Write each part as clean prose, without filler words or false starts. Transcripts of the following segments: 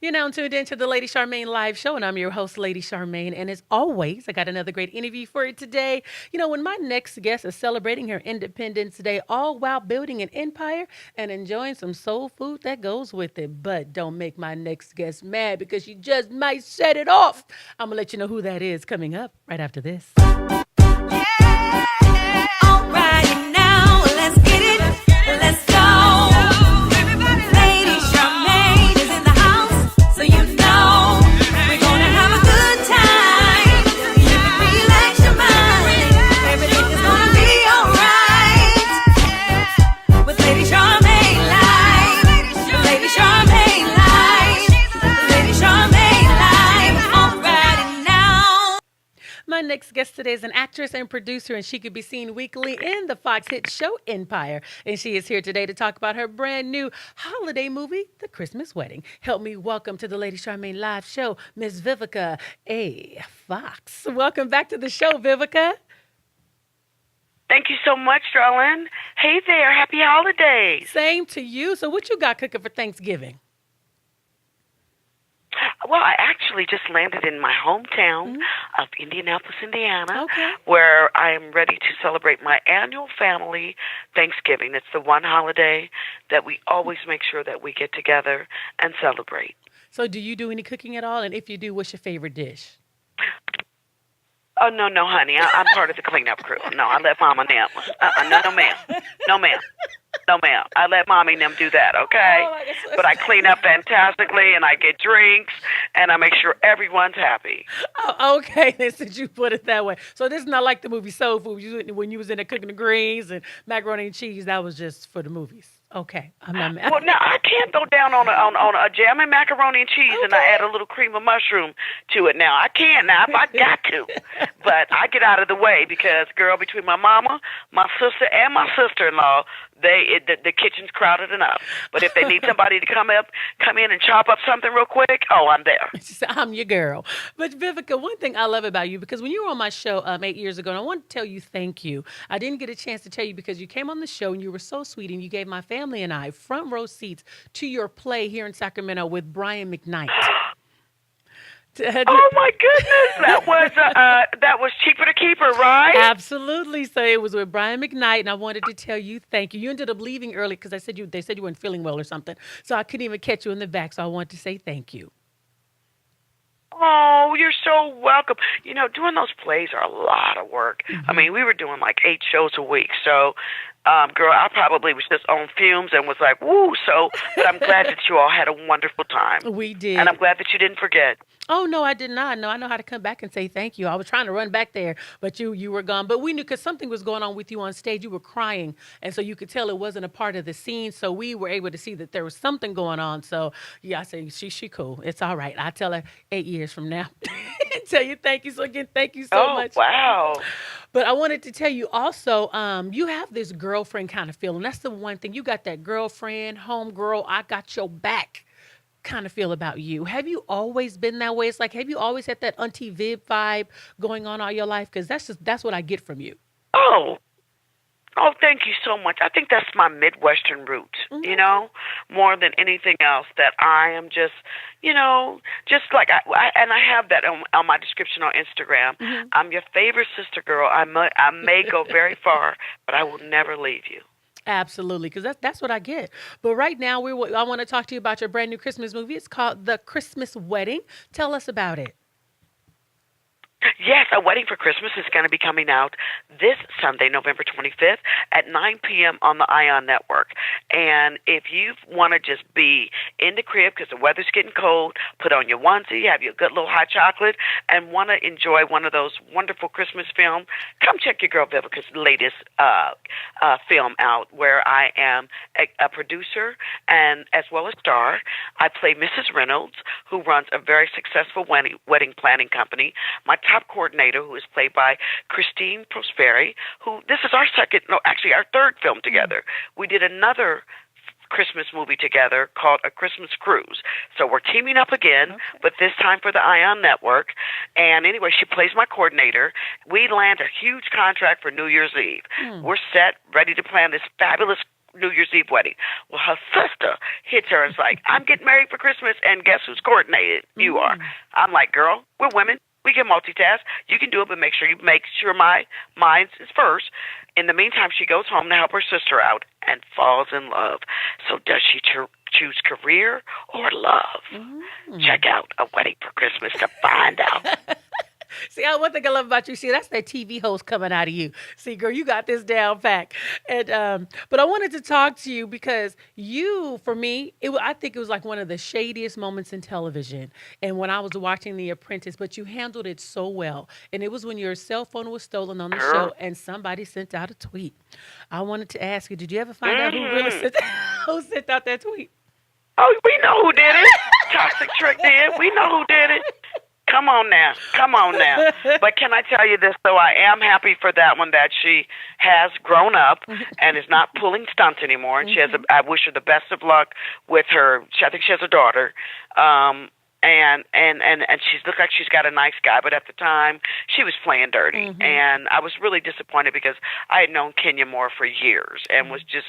You're now tuned into the Lady Charmaine live show, and I'm your host, Lady Charmaine. And as always, I got another great interview for you today. When my next guest is celebrating her Independence Day, all while building an empire and enjoying some soul food that goes with it. But don't make my next guest mad because she just might set it off. I'm going to let you know who that is coming up right after this. All right, now let's get it. Let's go. Lady Charmaine is in the house, so you know we're gonna have a good time. You can relax your mind. Everything is gonna be alright. With Lady Charmaine live. Lady Charmaine live. Lady Charmaine live. All right, now. My next guest today is an actress and producer, and she could be seen weekly in the Fox hit show Empire. And she is here today to talk about her brand new holiday movie, The Christmas Wedding. Help me welcome to the Lady Charmaine live show, Miss Vivica Fox. Welcome back to the show, Vivica. Thank you so much, darling. Hey there. Happy holidays. Same to you. So what you got cooking for Thanksgiving? Well, I actually just landed in my hometown of Indianapolis, Indiana, Okay. where I am ready to celebrate my annual family Thanksgiving. It's the one holiday that we always make sure that we get together and celebrate. So do you do any cooking at all? And if you do, what's your favorite dish? Oh, no, honey. I'm part of the cleanup crew. No, I let Mama and them. No, ma'am. No, ma'am. No, ma'am. I let Mommy and them do that, okay? Oh, my gosh. But I clean up fantastically, and I get drinks, and I make sure everyone's happy. Oh, okay, then since you put it that way. So this is not like the movie Soul Food. When you was in there cooking the greens and macaroni and cheese, that was just for the movies. Okay, I'm not mad. Well, now I can't go down on a jam and macaroni and cheese, and I add a little cream of mushroom to it. Now I can't now if I got to, but I get out of the way because, girl, between my mama, my sister, and my sister-in-law, the kitchen's crowded enough. But if they need somebody to come in and chop up something real quick, oh, I'm there. I'm your girl. But Vivica, one thing I love about you, because when you were on my show 8 years ago, and I want to tell you thank you. I didn't get a chance to tell you because you came on the show and you were so sweet and you gave my family and I front row seats to your play here in Sacramento with Brian McKnight. Oh my goodness, that was cheaper to keep her, right? Absolutely. So it was with Brian McKnight, and I wanted to tell you thank you. You ended up leaving early because they said you weren't feeling well or something, so I couldn't even catch you in the back. So I wanted to say thank you. Oh, you're so welcome. Doing those plays are a lot of work. I mean, we were doing like 8 shows a week. So, girl, I probably was just on fumes and was like, woo. So, but I'm glad that you all had a wonderful time. We did. And I'm glad that you didn't forget. Oh, no, I did not. No, I know how to come back and say thank you. I was trying to run back there, but you were gone. But we knew because something was going on with you on stage. You were crying, and so you could tell it wasn't a part of the scene. So we were able to see that there was something going on. So, yeah, I said, she cool. It's all right. I'll tell her 8 years from now and tell you thank you. So, again, thank you so much. Oh, wow. But I wanted to tell you also, you have this girlfriend kind of feeling. That's the one thing. You got that girlfriend, home girl, I got your back kind of feel about you. Have you always been that way? It's like, have you always had that Auntie Viv vibe going on all your life? Because that's what I get from you. Oh, thank you so much. I think that's my Midwestern roots, more than anything else, that I am just, just like, and I have that on my description on Instagram. Mm-hmm. I'm your favorite sister girl. I may go very far, but I will never leave you. Absolutely, because that's what I get. But right now, I want to talk to you about your brand new Christmas movie. It's called The Christmas Wedding. Tell us about it. Yes, A Wedding for Christmas is going to be coming out this Sunday, November 25th at 9 p.m. on the Ion Network. And if you want to just be in the crib because the weather's getting cold, put on your onesie, have your good little hot chocolate, and want to enjoy one of those wonderful Christmas films, come check your girl Vivica's latest film out, where I am a producer and as well as star. I play Mrs. Reynolds, who runs a very successful wedding planning company. My top coordinator, who is played by Christine Prosperi, this is our our third film together. We did another Christmas movie together called A Christmas Cruise. So we're teaming up again, but this time for the Ion Network. And anyway, she plays my coordinator. We land a huge contract for New Year's Eve. We're set, ready to plan this fabulous New Year's Eve wedding. Well, her sister hits her and is like, I'm getting married for Christmas, and guess who's coordinated? You are. I'm like, girl, we're women. We can multitask. You can do it, but make sure mine is first. In the meantime, she goes home to help her sister out and falls in love. So does she choose career or love? Check out A Wedding for Christmas to find out. See, one thing I love about you, see, that's that TV host coming out of you. See, girl, you got this down pat. And but I wanted to talk to you because you, for me, I think it was like one of the shadiest moments in television. And when I was watching The Apprentice, but you handled it so well. And it was when your cell phone was stolen on the show and somebody sent out a tweet. I wanted to ask you, did you ever find out who really who sent out that tweet? Oh, we know who did it. Toxic Trick did. We know who did it. Come on now. But can I tell you this, though? I am happy for that one, that she has grown up and is not pulling stunts anymore. And I wish her the best of luck with her. I think she has a daughter. And she's looked like she's got a nice guy, but at the time she was playing dirty, and I was really disappointed because I had known Kenya Moore for years and was just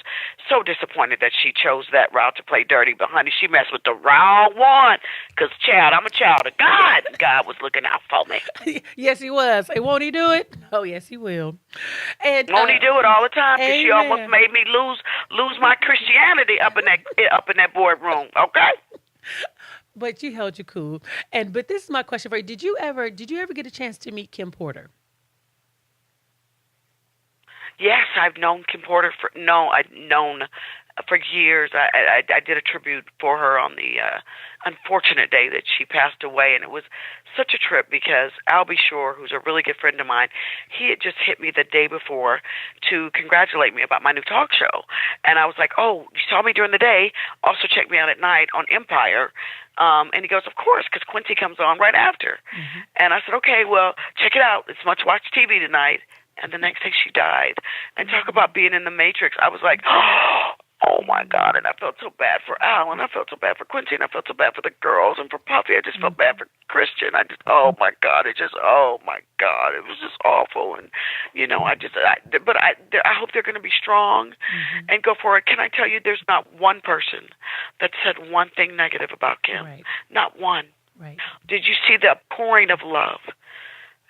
so disappointed that she chose that route to play dirty. But honey, she messed with the wrong one. Because child, I'm a child of God. God was looking out for me. Yes, he was. Hey, won't he do it? Oh, yes, he will. And won't he do it all the time? Because she almost made me lose my Christianity up in that boardroom. Okay. But you held your cool. But this is my question for you. Did you ever get a chance to meet Kim Porter? Yes, I've known Kim Porter for years. I did a tribute for her on the unfortunate day that she passed away, and it was such a trip because Albie Shore, who's a really good friend of mine, he had just hit me the day before to congratulate me about my new talk show. And I was like, oh, you saw me during the day, also check me out at night on Empire. And he goes, of course, because Quincy comes on right after. And I said, okay, well, check it out. It's much watch TV tonight. And the next day she died. And talk about being in the Matrix. I was like, oh my God. And I felt so bad for Al, and I felt so bad for Quincy, and I felt so bad for the girls, and for Puffy. I just felt bad for Christian. Oh my God. Oh my God. It was just awful. And, but I hope they're going to be strong and go for it. Can I tell you, there's not one person that said one thing negative about Kim. Right. Not one. Right. Did you see the pouring of love?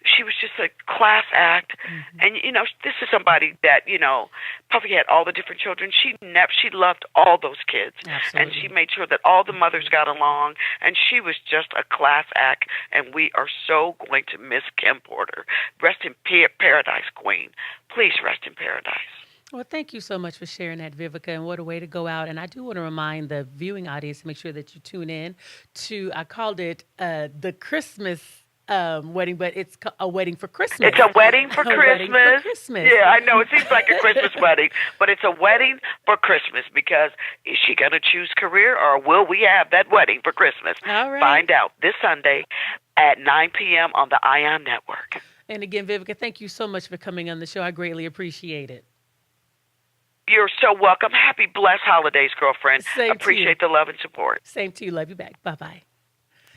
She was just a class act. And, this is somebody that, Puffy had all the different children. She loved all those kids. Absolutely. And she made sure that all the mothers got along. And she was just a class act. And we are so going to miss Kim Porter. Rest in paradise, Queen. Please rest in paradise. Well, thank you so much for sharing that, Vivica, and what a way to go out. And I do want to remind the viewing audience to make sure that you tune in to, I called it the Christmas wedding, but it's a wedding for Christmas. It's a wedding for Christmas. Wedding for Christmas. Yeah, I know. It seems like a Christmas wedding, but it's a wedding for Christmas because is she going to choose career or will we have that wedding for Christmas? All right. Find out this Sunday at 9 p.m. on the ION Network. And again, Vivica, thank you so much for coming on the show. I greatly appreciate it. You're so welcome. Happy, blessed holidays, girlfriend. Same Appreciate the love and support. Same to you. Love you back. Bye-bye.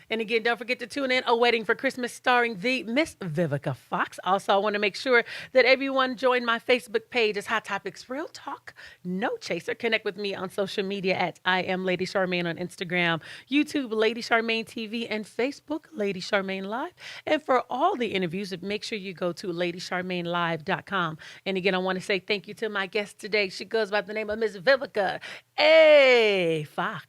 And again, don't forget to tune in A Wedding for Christmas starring the Miss Vivica Fox. Also, I want to make sure that everyone join my Facebook page. It's Hot Topics Real Talk, No Chaser. Connect with me on social media at I am Lady Charmaine on Instagram, YouTube, Lady Charmaine TV, and Facebook, Lady Charmaine Live. And for all the interviews, make sure you go to LadyCharmaineLive.com. And again, I want to say thank you to my guest today. She goes by the name of Miss Vivica Fox.